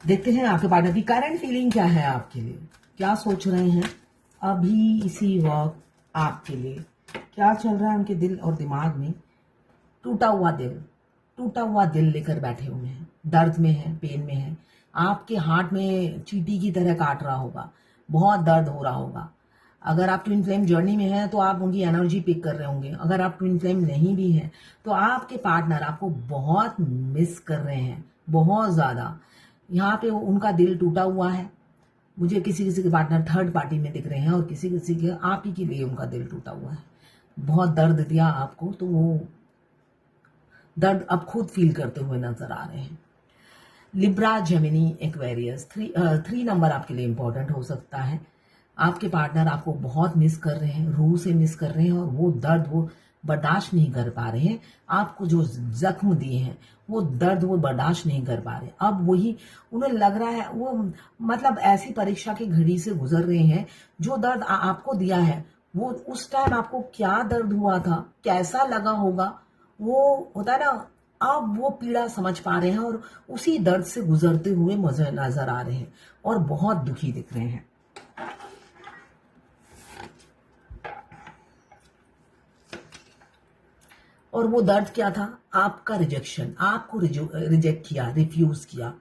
देखते हैं आपके पार्टनर की करंट फीलिंग क्या है आपके लिए, क्या सोच रहे हैं अभी इसी वक्त आपके लिए, क्या चल रहा है उनके दिल और दिमाग में। टूटा हुआ दिल, टूटा हुआ दिल लेकर बैठे हुए हैं, दर्द में है, पेन में है, आपके हार्ट में चींटी की तरह काट रहा होगा, बहुत दर्द हो रहा होगा। अगर आप ट्विन फ्लेम जर्नी में हैं तो आप उनकी एनर्जी पिक कर रहे होंगे। अगर आप ट्विन फ्लेम नहीं भी हैं तो आपके पार्टनर आपको बहुत मिस कर रहे हैं, बहुत ज़्यादा। यहाँ पे उनका दिल टूटा हुआ है। मुझे किसी किसी के पार्टनर थर्ड पार्टी में दिख रहे हैं और किसी किसी के आप ही के लिए उनका दिल टूटा हुआ है। बहुत दर्द दिया आपको तो वो दर्द अब खुद फील करते हुए नजर आ रहे हैं। Libra, Gemini, Aquarius, three number आपके लिए इंपॉर्टेंट हो सकता है। आपके पार्टनर आपको बहुत मिस कर रहे हैं, रूह से मिस कर रहे हैं और वो दर्द वो बर्दाश्त नहीं कर पा रहे हैं। आपको जो जख्म दिए हैं वो दर्द वो बर्दाश्त नहीं कर पा रहे। अब वही उन्हें लग रहा है वो मतलब ऐसी परीक्षा की घड़ी से गुजर रहे हैं। जो दर्द आपको दिया है वो उस टाइम आपको क्या दर्द हुआ था, कैसा लगा होगा, वो होता है ना। अब वो पीड़ा समझ पा रहे हैं और उसी दर्द से गुजरते हुए मुझे नजर आ रहे हैं और बहुत दुखी दिख रहे हैं। और वो दर्द क्या था? आपका रिजेक्शन, आपको रिजेक्ट किया, रिफ्यूज किया,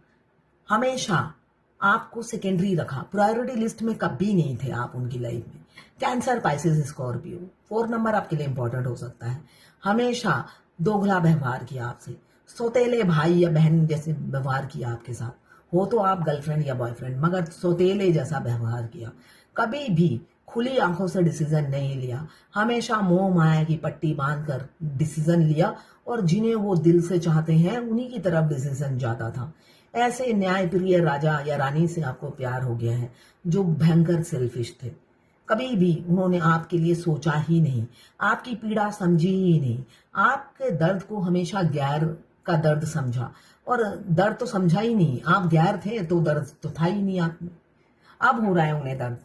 हमेशा आपको सेकेंडरी रखा, प्रायोरिटी लिस्ट में कभी नहीं थे आप उनकी लाइफ में। कैंसर, पाइसेस, स्कॉर्पियो, 4 नंबर आपके लिए इंपॉर्टेंट हो सकता है। हमेशा दोगला व्यवहार किया आपसे, सौतेले भाई या बहन जैसे व्यवहार किया आपके साथ। हो तो आप गर्लफ्रेंड या बॉयफ्रेंड मगर सौतेले जैसा व्यवहार किया। कभी भी खुली आंखों से डिसीजन नहीं लिया, हमेशा मोह माया की पट्टी बांधकर डिसीजन लिया और जिन्हें वो दिल से चाहते हैं उन्हीं की तरफ डिसीजन जाता था। ऐसे न्यायप्रिय राजा या रानी से आपको प्यार हो गया है जो भयंकर सेल्फिश थे। कभी भी उन्होंने आपके लिए सोचा ही नहीं, आपकी पीड़ा समझी ही नहीं, आपके दर्द को हमेशा गैर का दर्द समझा और दर्द तो समझा ही नहीं। आप गैर थे तो दर्द तो था ही नहीं आप में। अब हो रहा है उन्हें दर्द।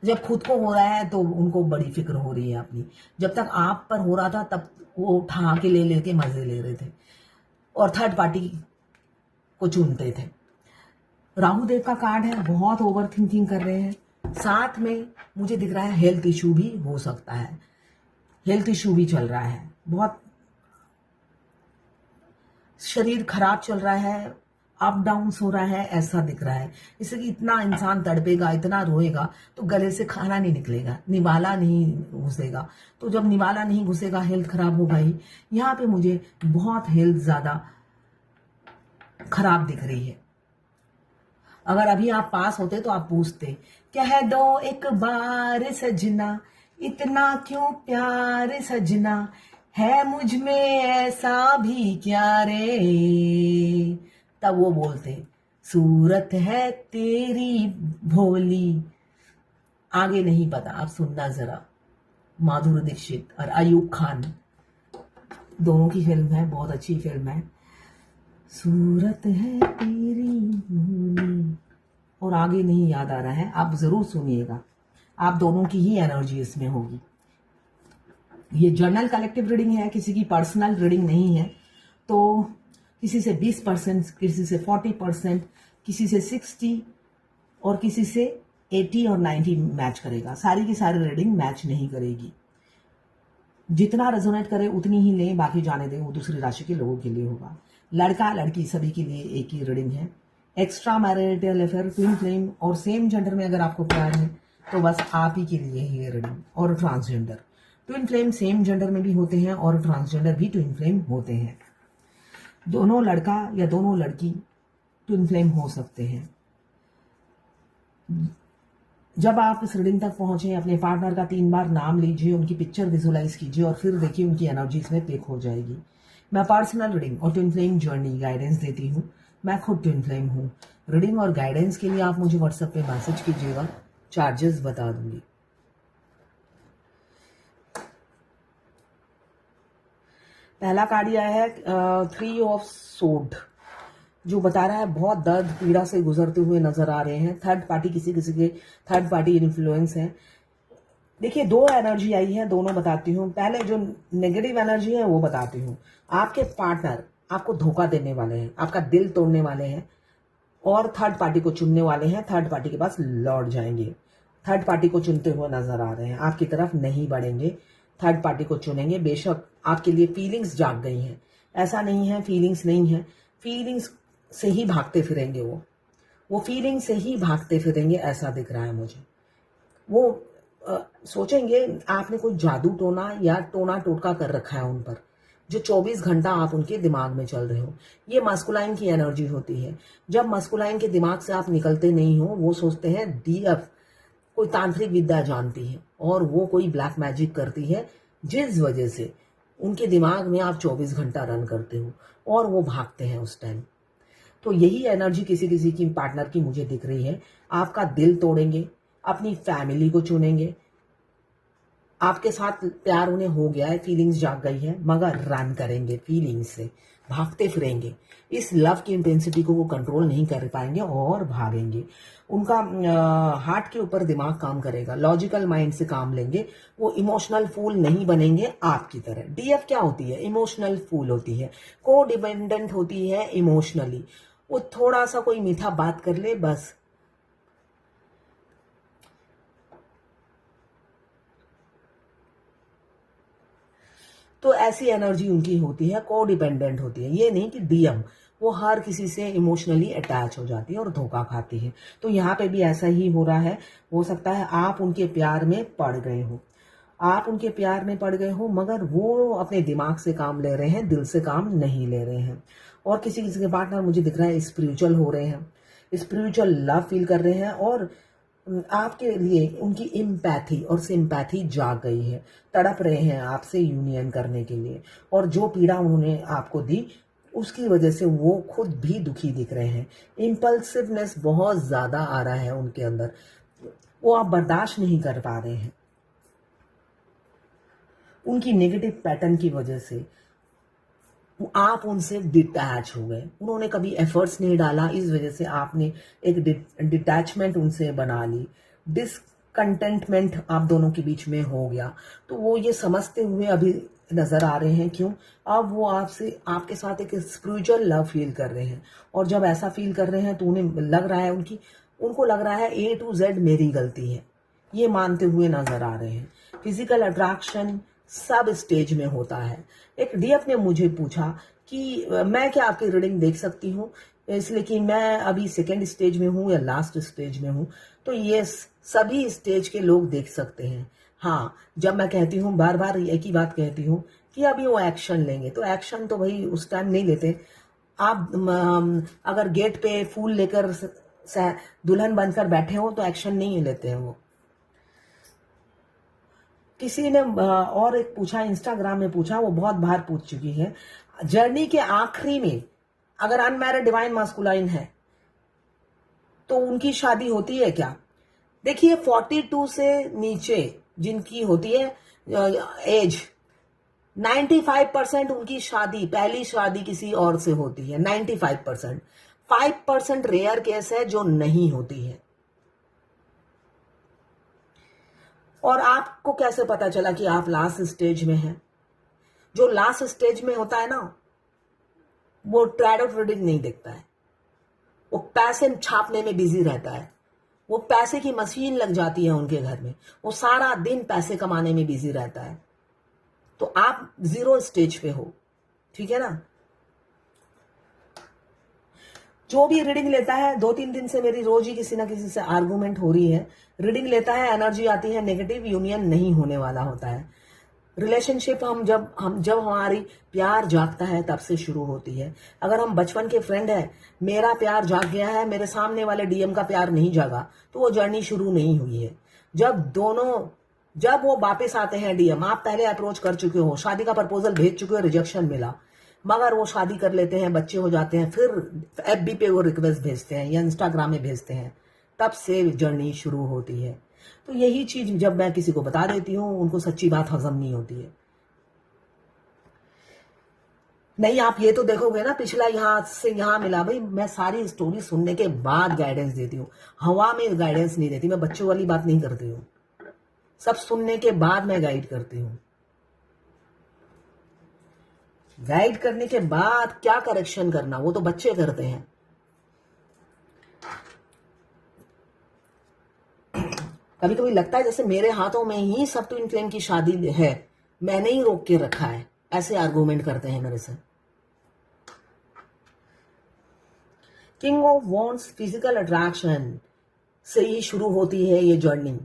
जब खुद को हो रहा है तो उनको बड़ी फिक्र हो रही है अपनी। जब तक आप पर हो रहा था तब वो उठा के ले लेके मजे ले रहे थे और थर्ड पार्टी को चुनते थे। राहु देव का कार्ड है, बहुत ओवर थिंकिंग कर रहे हैं। साथ में मुझे दिख रहा है हेल्थ इशू भी हो सकता है, हेल्थ इशू भी चल रहा है, बहुत शरीर खराब चल रहा है, अप डाउन हो रहा है, ऐसा दिख रहा है। इससे कि इतना इंसान तड़पेगा, इतना रोएगा तो गले से खाना नहीं निकलेगा, निवाला नहीं घुसेगा। तो जब निवाला नहीं घुसेगा हेल्थ खराब होगा ही। यहाँ पे मुझे बहुत हेल्थ ज्यादा खराब दिख रही है। अगर अभी आप पास होते तो आप पूछते, कह दो एक बार सजना, इतना क्यों प्यार सजना, है मुझ में ऐसा भी क्या रे। तब वो बोलते, सूरत है तेरी भोली। आगे नहीं पता, आप सुनना जरा। माधुरी दीक्षित और अयूब खान दोनों की फिल्म है, बहुत अच्छी फिल्म है। सूरत है तेरी भोली, और आगे नहीं याद आ रहा है, आप जरूर सुनिएगा। आप दोनों की ही एनर्जी इसमें होगी। ये जर्नल कलेक्टिव रीडिंग है, किसी की पर्सनल रीडिंग नहीं है। तो किसी से 20%, किसी से 40%, किसी से 60 और किसी से 80 और 90 मैच करेगा। सारी की सारी रीडिंग मैच नहीं करेगी। जितना रेजोनेट करे उतनी ही लें, बाकी जाने दें, वो दूसरी राशि के लोगों के लिए होगा। लड़का लड़की सभी के लिए एक ही रीडिंग है। Extra marital affair, twin flame और सेम जेंडर में अगर आपको प्यार है तो बस आप ही के लिए ही ये रीडिंग। और transgender, twin flame same gender में भी होते हैं और ट्रांसजेंडर भी ट्विन फ्लेम होते हैं। दोनों लड़का या दोनों लड़की ट्विन फ्लेम हो सकते हैं। जब आप इस रीडिंग तक पहुंचे, अपने पार्टनर का 3 बार नाम लीजिए, उनकी पिक्चर विजुलाइज कीजिए और फिर देखिए उनकी एनर्जी इसमें पिक हो जाएगी। मैं पर्सनल रीडिंग और ट्विन फ्लेम जर्नी गाइडेंस देती हूँ। मैं खुद ट्विन फ्लेम हूँ। रीडिंग और गाइडेंस के लिए आप मुझे व्हाट्सएप पे मैसेज कीजिएगा, चार्जेस बता दूंगी। पहला कार्ड आया है 3 ऑफ सोड, जो बता रहा है बहुत दर्द पीड़ा से गुजरते हुए नजर आ रहे हैं। थर्ड पार्टी, किसी किसी के थर्ड पार्टी इन्फ्लुएंस है। देखिए 2 एनर्जी आई है, दोनों बताती हूँ। पहले जो नेगेटिव एनर्जी है वो बताती हूँ। आपके पार्टनर आपको धोखा देने वाले हैं, आपका दिल तोड़ने वाले हैं। और थर्ड पार्टी को चुनने वाले हैं, थर्ड पार्टी के पास लौट जाएंगे। थर्ड पार्टी को चुनते हुए नजर आ रहे हैं, आपकी तरफ नहीं बढ़ेंगे, थर्ड पार्टी को चुनेंगे। बेशक आपके लिए फीलिंग्स जाग गई हैं, ऐसा नहीं है फीलिंग्स नहीं है, फीलिंग्स से ही भागते फिरेंगे वो फीलिंग से ही भागते फिरेंगे, ऐसा दिख रहा है मुझे। वो सोचेंगे आपने कोई जादू टोना या टोना टोटका कर रखा है उन पर, जो 24 घंटा आप उनके दिमाग में चल रहे हो। ये मस्कुलाइन की एनर्जी होती है। जब मस्कुलाइन के दिमाग से आप निकलते नहीं हो, वो सोचते हैं डीएफ कोई तांत्रिक विद्या जानती है और वो कोई ब्लैक मैजिक करती है, जिस वजह से उनके दिमाग में आप 24 घंटा रन करते हो और वो भागते हैं उस टाइम। तो यही एनर्जी किसी किसी की पार्टनर की मुझे दिख रही है। आपका दिल तोड़ेंगे, अपनी फैमिली को चुनेंगे, आपके साथ प्यार उन्हें हो गया है, फीलिंग्स जाग गई है, मगर रन करेंगे फीलिंग्स से, भागते फिरेंगे। इस लव की इंटेंसिटी को वो कंट्रोल नहीं कर पाएंगे और भागेंगे। उनका हार्ट के ऊपर दिमाग काम करेगा, लॉजिकल माइंड से काम लेंगे। वो इमोशनल फूल नहीं बनेंगे आपकी तरह। डीएफ क्या होती है? इमोशनल फूल होती है, को डिपेंडेंट होती है इमोशनली। वो थोड़ा सा कोई मीठा बात कर ले बस, तो ऐसी एनर्जी उनकी होती है, को डिपेंडेंट होती है। ये नहीं कि डीएम, वो हर किसी से इमोशनली अटैच हो जाती है और धोखा खाती है। तो यहाँ पे भी ऐसा ही हो रहा है। हो सकता है आप उनके प्यार में पड़ गए हो, आप उनके प्यार में पड़ गए हो, मगर वो अपने दिमाग से काम ले रहे हैं, दिल से काम नहीं ले रहे हैं। और किसी किसी के पार्टनर मुझे दिख रहा है स्पिरिचुअल हो रहे हैं, स्पिरिचुअल लव फील कर रहे हैं और आपके लिए उनकी इम्पैथी और सिंपैथी जाग गई है, तड़प रहे हैं आपसे यूनियन करने के लिए। और जो पीड़ा उन्होंने आपको दी उसकी वजह से वो खुद भी दुखी दिख रहे हैं। इम्पल्सिवनेस बहुत ज्यादा आ रहा है उनके अंदर, वो आप बर्दाश्त नहीं कर पा रहे हैं उनकी नेगेटिव पैटर्न की वजह से। आप उनसे डिटैच हो गए, उन्होंने कभी एफर्ट्स नहीं डाला, इस वजह से आपने एक डिटैचमेंट उनसे बना ली, डिसकंटेंटमेंट आप दोनों के बीच में हो गया। तो वो ये समझते हुए अभी नजर आ रहे हैं, क्यों? अब वो आपसे, आपके साथ एक स्पिरिचुअल लव फील कर रहे हैं। और जब ऐसा फील कर रहे हैं तो उन्हें लग रहा है, उनको लग रहा है A to Z मेरी गलती है, ये मानते हुए नजर आ रहे हैं। फिजिकल अट्रैक्शन सब स्टेज में होता है। एक डीएफ ने मुझे पूछा कि मैं क्या आपकी रीडिंग देख सकती हूँ, इसलिए कि मैं अभी सेकेंड स्टेज में हूँ या लास्ट स्टेज में हूँ। तो ये सभी स्टेज के लोग देख सकते हैं। हाँ, जब मैं कहती हूँ, बार बार एक ही बात कहती हूँ कि अभी वो एक्शन लेंगे, तो एक्शन तो भाई उस टाइम नहीं लेते। आप अगर गेट पे फूल लेकर दुल्हन बनकर बैठे हो तो एक्शन नहीं लेते हैं वो। किसी ने और एक पूछा, इंस्टाग्राम में पूछा, वो बहुत बार पूछ चुकी है, जर्नी के आखिरी में अगर अनमैरिड डिवाइन मास्कुलाइन है तो उनकी शादी होती है क्या? देखिए 42 से नीचे जिनकी होती है एज, 95% उनकी शादी, पहली शादी किसी और से होती है। 95%, 5% रेयर केस है जो नहीं होती है। और आपको कैसे पता चला कि आप लास्ट स्टेज में हैं? जो लास्ट स्टेज में होता है ना, वो ट्रेड ऑफ रीडिंग नहीं देखता है, वो पैसे छापने में बिजी रहता है। वो पैसे की मशीन लग जाती है उनके घर में, वो सारा दिन पैसे कमाने में बिजी रहता है। तो आप 0 स्टेज पे हो, ठीक है ना? जो भी रीडिंग लेता है, 2-3 दिन से मेरी रोज ही किसी ना किसी से आर्गुमेंट हो रही है, रीडिंग लेता है, एनर्जी आती है नेगेटिव, यूनियन नहीं होने वाला होता है। रिलेशनशिप जब हमारी प्यार जागता है तब से शुरू होती है। अगर हम बचपन के फ्रेंड हैं, मेरा प्यार जाग गया है, मेरे सामने वाले डीएम का प्यार नहीं जागा, तो वो जर्नी शुरू नहीं हुई है। जब वो वापस आते हैं डीएम, आप पहले अप्रोच कर चुके हो, शादी का प्रपोजल भेज चुके हो, रिजेक्शन मिला, मगर वो शादी कर लेते हैं, बच्चे हो जाते हैं, फिर एफबी पे वो रिक्वेस्ट भेजते हैं या इंस्टाग्राम में भेजते हैं, तब से जर्नी शुरू होती है। तो यही चीज जब मैं किसी को बता देती हूँ, उनको सच्ची बात हजम नहीं होती है। नहीं, आप ये तो देखोगे ना, पिछला यहां से यहां मिला। भाई मैं सारी स्टोरी सुनने के बाद गाइडेंस देती हूँ, हवा में गाइडेंस नहीं देती, मैं बच्चों वाली बात नहीं करती हूँ। सब सुनने के बाद मैं गाइड करती हूँ। गाइड करने के बाद क्या करेक्शन करना, वो तो बच्चे करते हैं। कभी कभी लगता है जैसे मेरे हाथों में ही सब ट्विन फ्लेम की शादी है, मैंने ही रोक के रखा है, ऐसे आर्गूमेंट करते हैं मेरे से। King of wands physical attraction से ही शुरू होती है ये जर्नी।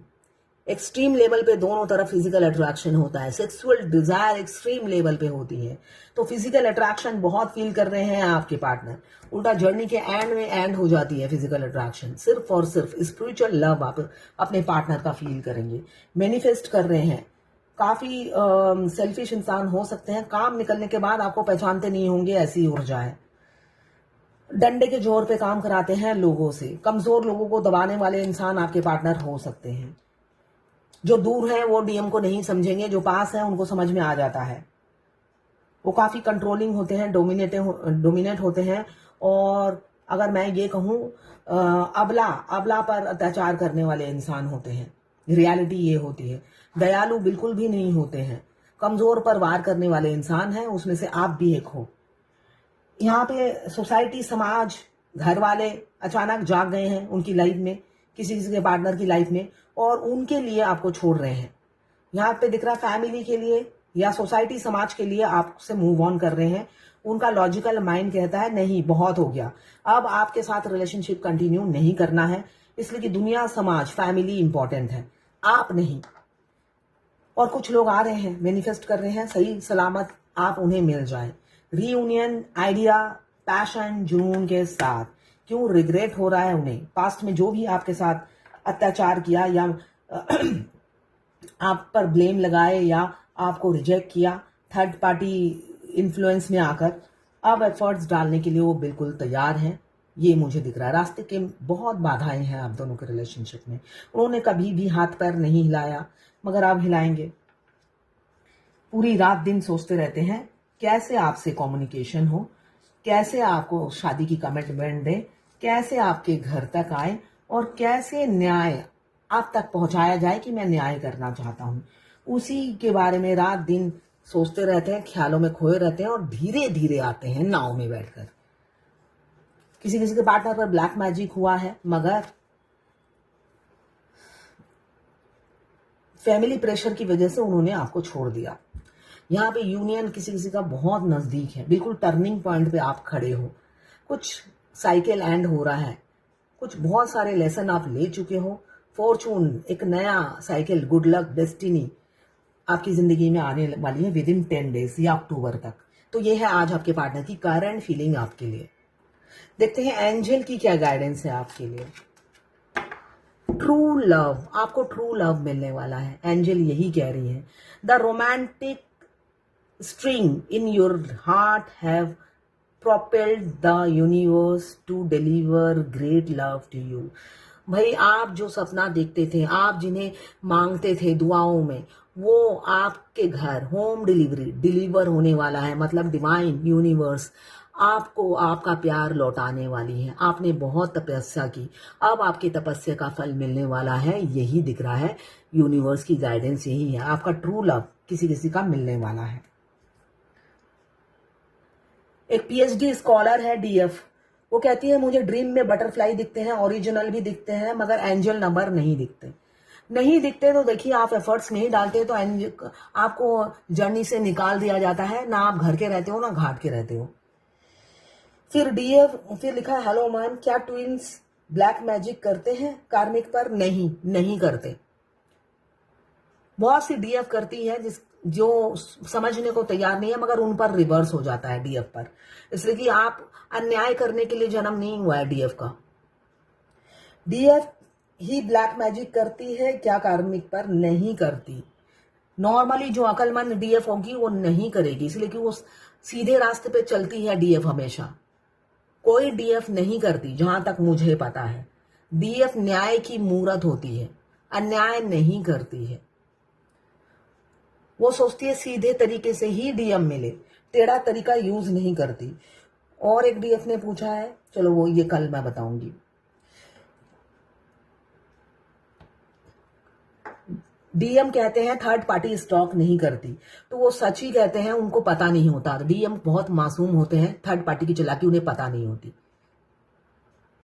एक्सट्रीम लेवल पे दोनों तरफ फिजिकल अट्रैक्शन होता है, सेक्सुअल डिजायर एक्सट्रीम लेवल पे होती है, तो फिजिकल अट्रैक्शन बहुत फील कर रहे हैं आपके पार्टनर। उल्टा जर्नी के एंड में एंड हो जाती है फिजिकल अट्रैक्शन, सिर्फ और सिर्फ स्पिरिचुअल लव आप अपने पार्टनर का फील करेंगे। मैनिफेस्ट कर रहे हैं, काफी सेल्फिश इंसान हो सकते हैं, काम निकलने के बाद आपको पहचानते नहीं होंगे, ऐसी ऊर्जा है। डंडे के जोर पे काम कराते हैं लोगों से, कमजोर लोगों को दबाने वाले इंसान आपके पार्टनर हो सकते हैं। जो दूर हैं वो डीएम को नहीं समझेंगे, जो पास हैं उनको समझ में आ जाता है। वो काफी कंट्रोलिंग होते हैं, डोमिनेट होते हैं, और अगर मैं ये कहूँ अबला पर अत्याचार करने वाले इंसान होते हैं। रियलिटी ये होती है। दयालु बिल्कुल भी नहीं होते हैं, कमजोर पर वार करने वाले इंसान हैं, उसमें से आप भी एक हो। यहाँ पे सोसाइटी, समाज, घर वाले अचानक जाग गए हैं उनकी लाइफ में, किसी किसी के पार्टनर की लाइफ में, और उनके लिए आपको छोड़ रहे हैं। यहाँ पे दिख रहा फैमिली के लिए या सोसाइटी समाज के लिए आपसे मूव ऑन कर रहे हैं। उनका लॉजिकल माइंड कहता है नहीं, बहुत हो गया, अब आपके साथ रिलेशनशिप कंटिन्यू नहीं करना है, इसलिए कि दुनिया, समाज, फैमिली इंपॉर्टेंट है, आप नहीं। और कुछ लोग आ रहे हैं, मैनिफेस्ट कर रहे हैं, सही सलामत आप उन्हें मिल जाए। रीयूनियन, आइडिया, पैशन, जुनून के साथ। क्यों रिग्रेट हो रहा है उन्हें, पास्ट में जो भी आपके साथ अत्याचार किया या आप पर ब्लेम लगाए या आपको रिजेक्ट किया थर्ड पार्टी इन्फ्लुएंस में आकर, अब एफर्ट्स डालने के लिए वो बिल्कुल तैयार हैं। ये मुझे दिख रहा है। रास्ते के बहुत बाधाएं हैं आप दोनों के रिलेशनशिप में। उन्होंने कभी भी हाथ पैर नहीं हिलाया, मगर अब हिलाएंगे। पूरी रात दिन सोचते रहते हैं कैसे आपसे कम्युनिकेशन हो, कैसे आपको शादी की कमिटमेंट दें, कैसे आपके घर तक आए, और कैसे न्याय आप तक पहुंचाया जाए कि मैं न्याय करना चाहता हूं। उसी के बारे में रात दिन सोचते रहते हैं, ख्यालों में खोए रहते हैं, और धीरे धीरे आते हैं नाव में बैठकर। किसी किसी के पार्टनर पर ब्लैक मैजिक हुआ है, मगर फैमिली प्रेशर की वजह से उन्होंने आपको छोड़ दिया। यहाँ पे यूनियन किसी किसी का बहुत नजदीक है, बिल्कुल टर्निंग पॉइंट पे आप खड़े हो। कुछ साइकिल एंड हो रहा है, कुछ बहुत सारे लेसन आप ले चुके हो। फॉर्चून, एक नया साइकिल, गुड लक, डेस्टिनी आपकी जिंदगी में आने वाली है विद इन 10 डेज या अक्टूबर तक। तो ये है आज आपके पार्टनर की करंट फीलिंग आपके लिए। देखते हैं एंजल की क्या गाइडेंस है आपके लिए। ट्रू लव, आपको ट्रू लव मिलने वाला है, एंजल यही कह रही है। The romantic string in your heart have propelled the universe to deliver great love to you। भाई आप जो सपना देखते थे, आप जिन्हें मांगते थे दुआओं में, वो आपके घर होम डिलीवर होने वाला है। मतलब डिवाइन यूनिवर्स आपको आपका प्यार लौटाने वाली है। आपने बहुत तपस्या की, अब आपकी तपस्या का फल मिलने वाला है, यही दिख रहा है। यूनिवर्स की गाइडेंस यही है, आपका ट्रू लव किसी किसी का मिलने वाला है। एक पीएचडी स्कॉलर है डीएफ, वो कहती है मुझे ड्रीम में बटरफ्लाई दिखते हैं, ओरिजिनल भी दिखते हैं, मगर एंजल नंबर नहीं दिखते। तो देखिए आप एफर्ट्स नहीं डालते तो आपको जर्नी से निकाल दिया जाता है। ना आप घर के रहते हो ना घाट के रहते हो। फिर डीएफ फिर लिखा है, हेलो मैम, क्या ट्विंस ब्लैक मैजिक करते हैं कार्मिक पर? नहीं करते। बहुत सी डीएफ करती है जो समझने को तैयार नहीं है, मगर उन पर रिवर्स हो जाता है डीएफ पर, इसलिए कि आप अन्याय करने के लिए जन्म नहीं हुआ है डीएफ का। डीएफ ही ब्लैक मैजिक करती है क्या कार्मिक पर? नहीं करती। नॉर्मली जो अकलमंद डीएफ होगी वो नहीं करेगी, इसलिए कि वो सीधे रास्ते पे चलती है डीएफ हमेशा। कोई डीएफ नहीं करती जहां तक मुझे पता है। डीएफ न्याय की मूरत होती है, अन्याय नहीं करती है। वो सोचती है सीधे तरीके से ही डीएम मिले, टेढ़ा तरीका यूज नहीं करती। और एक डीएफ ने पूछा है, चलो वो ये कल मैं बताऊंगी। डीएम कहते हैं थर्ड पार्टी स्टॉक नहीं करती, तो वो सच ही कहते हैं, उनको पता नहीं होता। डीएम बहुत मासूम होते हैं, थर्ड पार्टी की चालाकी उन्हें पता नहीं होती।